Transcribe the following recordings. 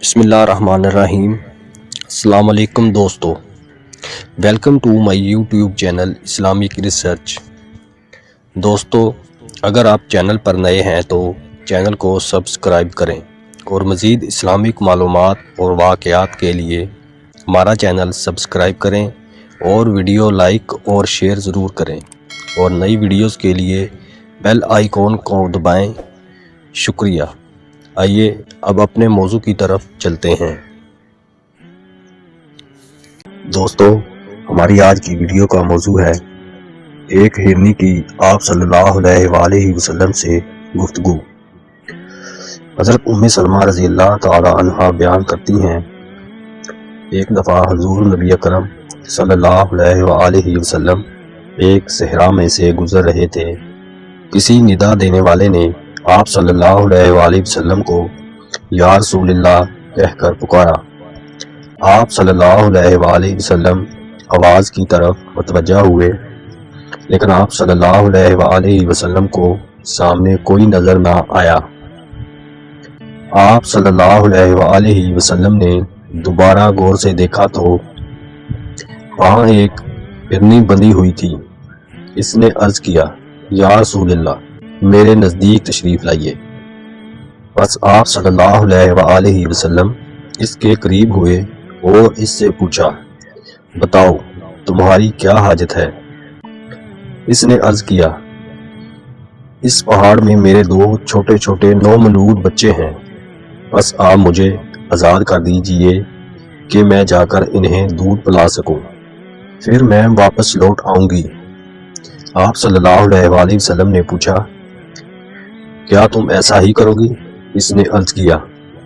بسم اللہ الرحمن الرحیم۔ السلام علیکم دوستو، welcome to my YouTube channel Islamic research. دوستو، اگر آپ چینل پر نئے ہیں تو چینل کو سبسکرائب کریں اور مزید اسلامک معلومات اور واقعات کے لیے ہمارا چینل سبسکرائب کریں اور ویڈیو لائک اور شیئر ضرور کریں اور نئی ویڈیوز کے لیے بیل آئیکن کو دبائیں۔ شکریہ۔ آئیے اب اپنے موضوع کی طرف چلتے ہیں۔ دوستو، ہماری آج کی ویڈیو کا موضوع ہے ایک ہرنی کی آپ صلی اللہ علیہ وآلہ وسلم سے گفتگو۔ حضرت ام سلمہ رضی اللہ تعالی عنہ بیان کرتی ہیں، ایک دفعہ حضور نبی اکرم صلی اللہ علیہ وآلہ وسلم ایک صحرا میں سے گزر رہے تھے۔ کسی ندا دینے والے نے آپ صلی اللہ علیہ وآلہ وسلم کو یا رسول اللہ کہہ کر پکارا۔ آپ صلی اللہ علیہ وآلہ وسلم آواز کی طرف متوجہ ہوئے، لیکن آپ صلی اللہ علیہ وآلہ وسلم کو سامنے کوئی نظر نہ آیا۔ آپ صلی اللہ علیہ وآلہ وسلم نے دوبارہ غور سے دیکھا تو وہاں ایک ہرنی بندھی ہوئی تھی۔ اس نے عرض کیا، یا رسول اللہ، میرے نزدیک تشریف لائیے۔ بس آپ صلی اللہ علیہ وآلہ وسلم اس کے قریب ہوئے اور اس سے پوچھا، بتاؤ تمہاری کیا حاجت ہے؟ اس نے عرض کیا، اس پہاڑ میں میرے دو چھوٹے چھوٹے نومولود بچے ہیں، بس آپ مجھے آزاد کر دیجئے کہ میں جا کر انہیں دودھ پلا سکوں، پھر میں واپس لوٹ آؤں گی۔ آپ صلی اللہ علیہ وآلہ وسلم نے پوچھا، کیا تم ایسا ہی کرو گی؟ اس نے عرض کیا،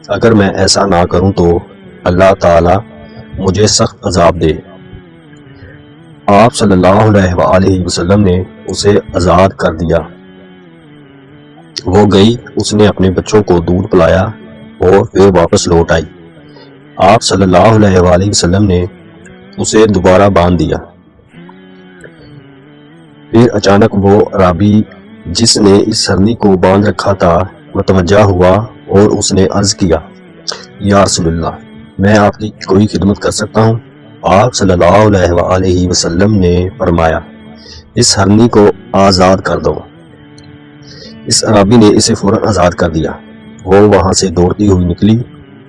اگر میں ایسا نہ کروں تو اللہ تعالی مجھے سخت عذاب دے۔ آپ صلی اللہ علیہ وآلہ وسلم نے اسے آزاد کر دیا۔ وہ گئی، اس نے اپنے بچوں کو دودھ پلایا اور پھر واپس لوٹ آئی۔ آپ صلی اللہ علیہ وآلہ وسلم نے اسے دوبارہ باندھ دیا۔ پھر اچانک وہ اعرابی جس نے اس ہرنی کو باندھ رکھا تھا متوجہ ہوا اور اس نے عرض کیا، یا رسول اللہ، میں آپ کی کوئی خدمت کر سکتا ہوں؟ آپ صلی اللہ علیہ وآلہ وسلم نے فرمایا، اس ہرنی کو آزاد کر دو۔ اس اعرابی نے اسے فوراً آزاد کر دیا۔ وہ وہاں سے دوڑتی ہوئی نکلی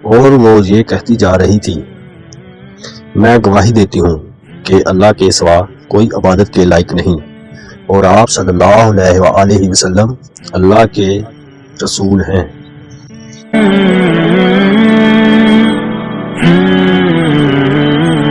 اور وہ یہ کہتی جا رہی تھی، میں گواہی دیتی ہوں کہ اللہ کے سوا کوئی عبادت کے لائق نہیں، اور آپ صلی اللہ علیہ وآلہ وسلم اللہ کے رسول ہیں۔